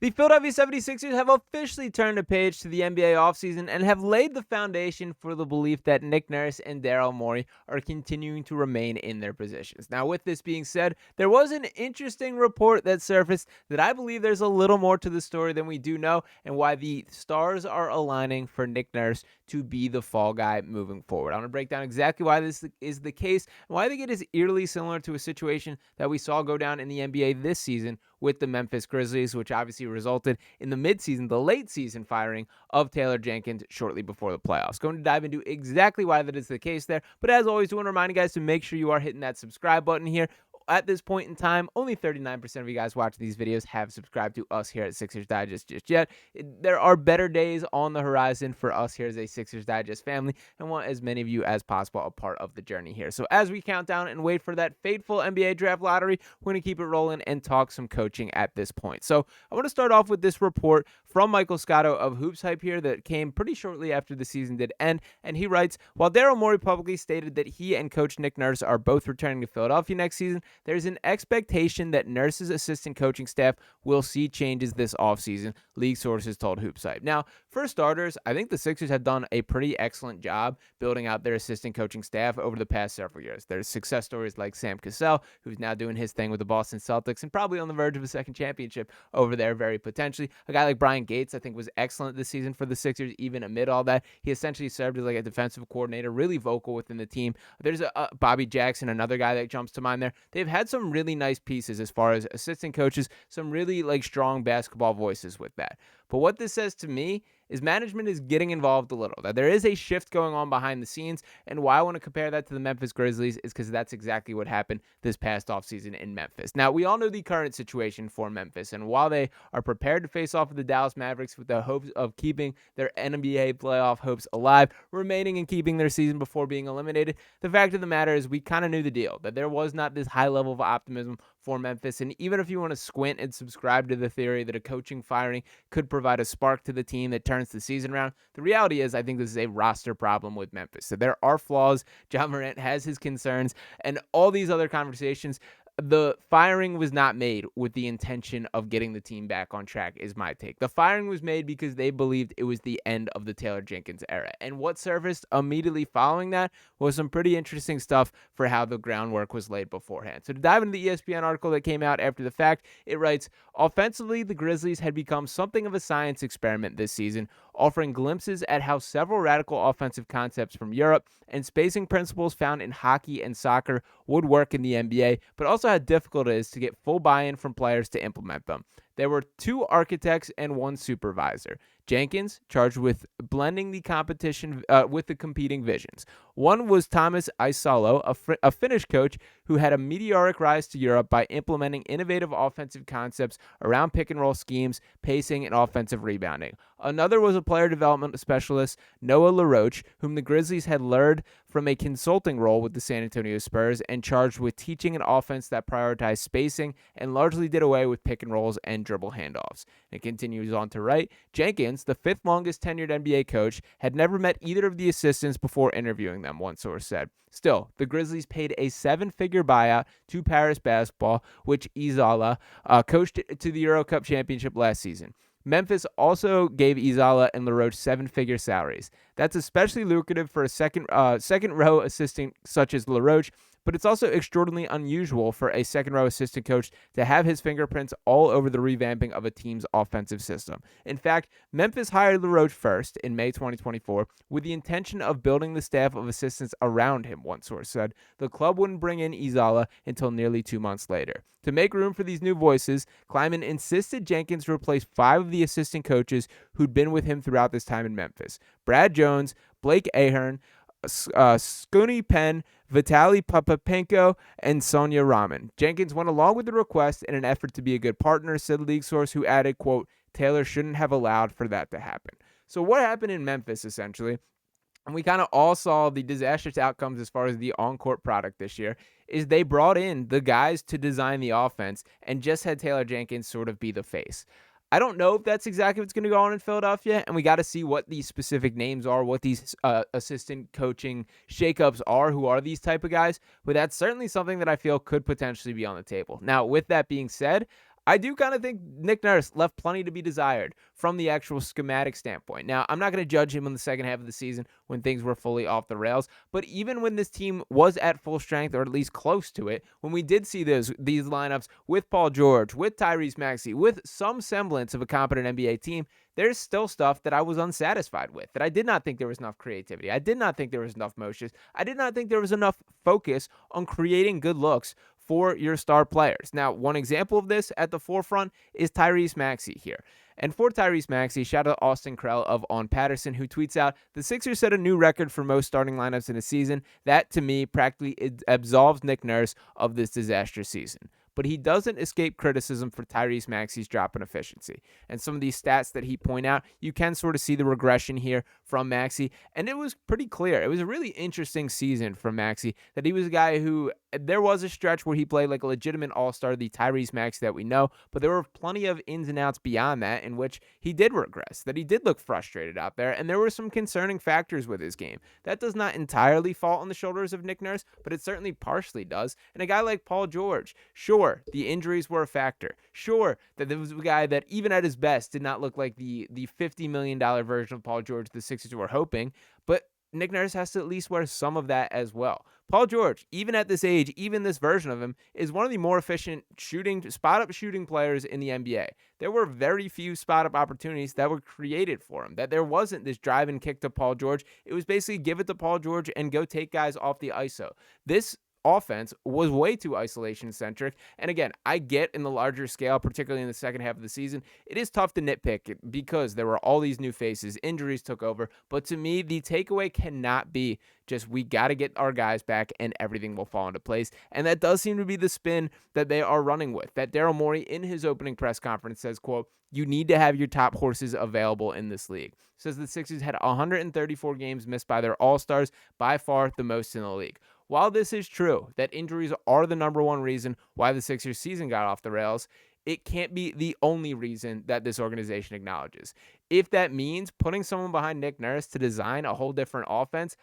The Philadelphia 76ers have officially turned a page to the NBA offseason and have laid the foundation for the belief that Nick Nurse and Daryl Morey are continuing to remain in their positions. Now, with this being said, there was an interesting report that surfaced that I believe there's a little more to the story than we do know, and why the stars are aligning for Nick Nurse to be the fall guy moving forward. I'm going to break down exactly why this is the case and why I think it is eerily similar to a situation that we saw go down in the NBA this season with the Memphis Grizzlies, which obviously resulted in the late season firing of Taylor Jenkins shortly before the playoffs. Going to dive into exactly why that is the case there. But as always, I want to remind you guys to make sure you are hitting that subscribe button here. At this point in time, only 39% of you guys watching these videos have subscribed to us here at Sixers Digest just yet. There are better days on the horizon for us here as a Sixers Digest family, and want as many of you as possible a part of the journey here. So as we count down and wait for that fateful NBA draft lottery, we're going to keep it rolling and talk some coaching at this point. So I want to start off with this report from Michael Scotto of Hoops Hype here that came pretty shortly after the season did end, and he writes, while Daryl Morey publicly stated that he and coach Nick Nurse are both returning to Philadelphia next season, there's an expectation that Nurse's assistant coaching staff will see changes this offseason, league sources told Hoops Hype. Now, for starters, I think the Sixers have done a pretty excellent job building out their assistant coaching staff over the past several years. There's success stories like Sam Cassell, who's now doing his thing with the Boston Celtics and probably on the verge of a second championship over there very potentially. A guy like Brian Gates, I think, was excellent this season for the Sixers, even amid all that. He essentially served as like a defensive coordinator, really vocal within the team. There's a Bobby Jackson, another guy that jumps to mind there. They've had some really nice pieces as far as assistant coaches, some really like strong basketball voices with that. But what this says to me is management is getting involved a little. That there is a shift going on behind the scenes, and why I want to compare that to the Memphis Grizzlies is because that's exactly what happened this past offseason in Memphis. Now, we all know the current situation for Memphis, and while they are prepared to face off with the Dallas Mavericks with the hopes of keeping their NBA playoff hopes alive, remaining and keeping their season before being eliminated, the fact of the matter is we kind of knew the deal, that there was not this high level of optimism for Memphis. And even if you want to squint and subscribe to the theory that a coaching firing could provide a spark to the team that turns the season around, the reality is I think this is a roster problem with Memphis. So there are flaws. John Morant has his concerns, and all these other conversations. The firing was not made with the intention of getting the team back on track, is my take. The firing was made because they believed it was the end of the Taylor Jenkins era. And what surfaced immediately following that was some pretty interesting stuff for how the groundwork was laid beforehand. So to dive into the ESPN article that came out after the fact, it writes, offensively, the Grizzlies had become something of a science experiment this season, offering glimpses at how several radical offensive concepts from Europe and spacing principles found in hockey and soccer would work in the NBA, but also how difficult it is to get full buy-in from players to implement them. There were two architects and one supervisor. Jenkins, charged with blending the competition with the competing visions. One was Thomas Isalo, a Finnish coach who had a meteoric rise to Europe by implementing innovative offensive concepts around pick-and-roll schemes, pacing, and offensive rebounding. Another was a player development specialist, Noah LaRoche, whom the Grizzlies had lured from a consulting role with the San Antonio Spurs and charged with teaching an offense that prioritized spacing and largely did away with pick-and-rolls and dribble handoffs. It continues on to write, Jenkins, the fifth longest tenured NBA coach, had never met either of the assistants before interviewing them, one source said. Still, the Grizzlies paid a seven-figure buyout to Paris basketball, which Izala coached to the Euro Cup championship last season. Memphis also gave Izala and LaRoche seven-figure salaries. That's especially lucrative for a second-row assistant such as LaRoche, but it's also extraordinarily unusual for a second-row assistant coach to have his fingerprints all over the revamping of a team's offensive system. In fact, Memphis hired LaRoche first in May 2024 with the intention of building the staff of assistants around him, one source said. The club wouldn't bring in Izala until nearly 2 months later. To make room for these new voices, Kleiman insisted Jenkins replace 5 of the assistant coaches who'd been with him throughout this time in Memphis. Brad Jones, Blake Ahern, Scooney Penn, Vitaly Popapenko, and Sonia Raman. Jenkins went along with the request in an effort to be a good partner, said league source, who added, quote, Taylor shouldn't have allowed for that to happen. So what happened in Memphis, essentially, and we kind of all saw the disastrous outcomes as far as the on-court product this year, is they brought in the guys to design the offense and just had Taylor Jenkins sort of be the face. I don't know if that's exactly what's going to go on in Philadelphia, and we got to see what these specific names are, what these assistant coaching shakeups are, who are these type of guys, but that's certainly something that I feel could potentially be on the table. Now, with that being said, I do kind of think Nick Nurse left plenty to be desired from the actual schematic standpoint. Now, I'm not going to judge him in the second half of the season when things were fully off the rails, but even when this team was at full strength, or at least close to it, when we did see these lineups with Paul George, with Tyrese Maxey, with some semblance of a competent NBA team, there's still stuff that I was unsatisfied with, that I did not think there was enough creativity. I did not think there was enough motions. I did not think there was enough focus on creating good looks for your star players. Now, one example of this at the forefront is Tyrese Maxey here. And for Tyrese Maxey, shout out Austin Krell of On Patterson, who tweets out, the Sixers set a new record for most starting lineups in a season. That, to me, practically absolves Nick Nurse of this disastrous season. But he doesn't escape criticism for Tyrese Maxey's drop in efficiency. And some of these stats that he point out, you can sort of see the regression here from Maxey. And it was pretty clear. It was a really interesting season for Maxey, that he was a guy who, there was a stretch where he played like a legitimate all-star, the Tyrese Maxey that we know, but there were plenty of ins and outs beyond that in which he did regress, that he did look frustrated out there, and there were some concerning factors with his game. That does not entirely fall on the shoulders of Nick Nurse, but it certainly partially does. And a guy like Paul George, sure, the injuries were a factor. Sure, that there was a guy that even at his best did not look like the $50 million version of Paul George the Sixers were hoping, but Nick Nurse has to at least wear some of that as well. Paul George, even at this age, even this version of him, is one of the more efficient spot-up shooting players in the NBA. There were very few spot-up opportunities that were created for him, that there wasn't this drive and kick to Paul George. It was basically give it to Paul George and go take guys off the ISO. This offense was way too isolation centric. And again, I get in the larger scale, particularly in the second half of the season, it is tough to nitpick because there were all these new faces, injuries took over. But to me, the takeaway cannot be just we got to get our guys back and everything will fall into place. And that does seem to be the spin that they are running with. That Daryl Morey in his opening press conference says, quote, you need to have your top horses available in this league. Says the Sixers had 134 games missed by their all-stars, by far the most in the league. While this is true, that injuries are the number one reason why the Sixers season got off the rails, it can't be the only reason that this organization acknowledges. If that means putting someone behind Nick Nurse to design a whole different offense,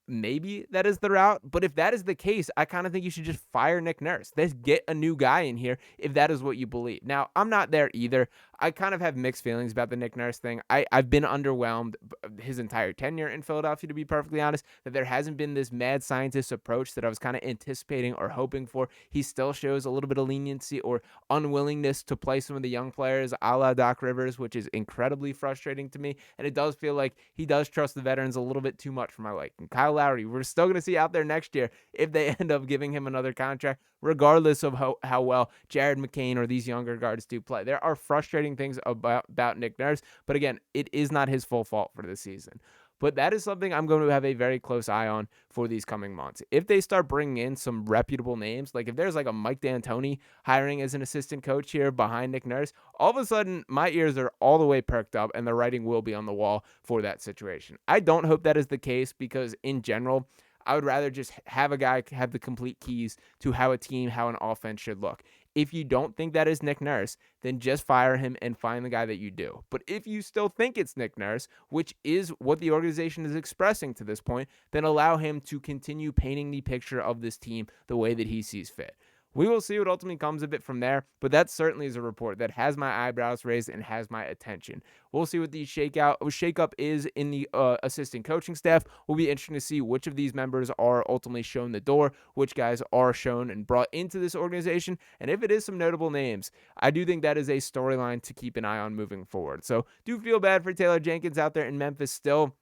maybe that is the route. But if that is the case, I kind of think you should just fire Nick Nurse. Let's get a new guy in here if that is what you believe. Now, I'm not there either. I kind of have mixed feelings about the Nick Nurse thing. I've been underwhelmed his entire tenure in Philadelphia, to be perfectly honest, that there hasn't been this mad scientist approach that I was kind of anticipating or hoping for. He still shows a little bit of leniency or unwillingness to play some of the young players a la Doc Rivers, which is incredibly frustrating to me. And it does feel like he does trust the veterans a little bit too much for my liking. Kyle Lowry, we're still going to see out there next year if they end up giving him another contract, regardless of how well Jared McCain or these younger guards do play. There are frustrating things about Nick Nurse, but again, it is not his full fault for this season. But that is something I'm going to have a very close eye on for these coming months. If they start bringing in some reputable names, like if there's like a Mike D'Antoni hiring as an assistant coach here behind Nick Nurse, all of a sudden my ears are all the way perked up and the writing will be on the wall for that situation. I don't hope that is the case because in general, I would rather just have a guy have the complete keys to how a team, how an offense should look. If you don't think that is Nick Nurse, then just fire him and find the guy that you do. But if you still think it's Nick Nurse, which is what the organization is expressing to this point, then allow him to continue painting the picture of this team the way that he sees fit. We will see what ultimately comes of it from there, but that certainly is a report that has my eyebrows raised and has my attention. We'll see what the shakeup is in the assistant coaching staff. Will be interesting to see which of these members are ultimately shown the door, which guys are shown and brought into this organization, and if it is some notable names, I do think that is a storyline to keep an eye on moving forward. So do feel bad for Taylor Jenkins out there in Memphis still.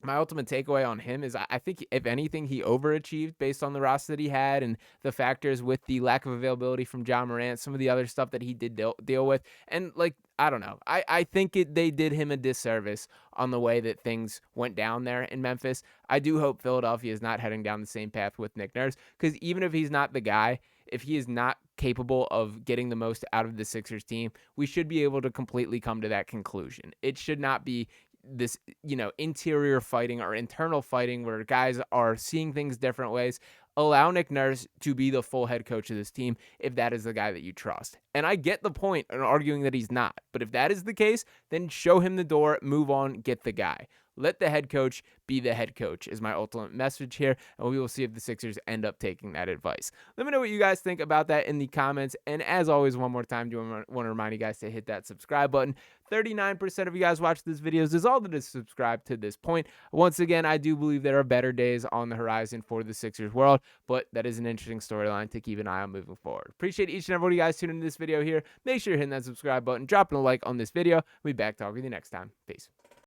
My ultimate takeaway on him is I think, if anything, he overachieved based on the roster that he had and the factors with the lack of availability from John Morant, some of the other stuff that he did deal with. And, I don't know. I think they did him a disservice on the way that things went down there in Memphis. I do hope Philadelphia is not heading down the same path with Nick Nurse, because even if he's not the guy, if he is not capable of getting the most out of the Sixers team, we should be able to completely come to that conclusion. It should not be this, interior fighting or internal fighting where guys are seeing things different ways. Allow Nick Nurse to be the full head coach of this team if that is the guy that you trust. And I get the point in arguing that he's not, but if that is the case, then show him the door, move on, get the guy. let the head coach be the head coach is my ultimate message here, and we will see if the Sixers end up taking that advice. Let me know what you guys think about that in the comments, and as always, one more time, do want to remind you guys to hit that subscribe button. 39% of you guys watch these videos is all that is subscribed to this point. Once again, I do believe there are better days on the horizon for the Sixers world, but that is an interesting storyline to keep an eye on moving forward. Appreciate each and every one of you guys tuning into this video here. Make sure you're hitting that subscribe button, dropping a like on this video. We'll be back talking with you next time. Peace.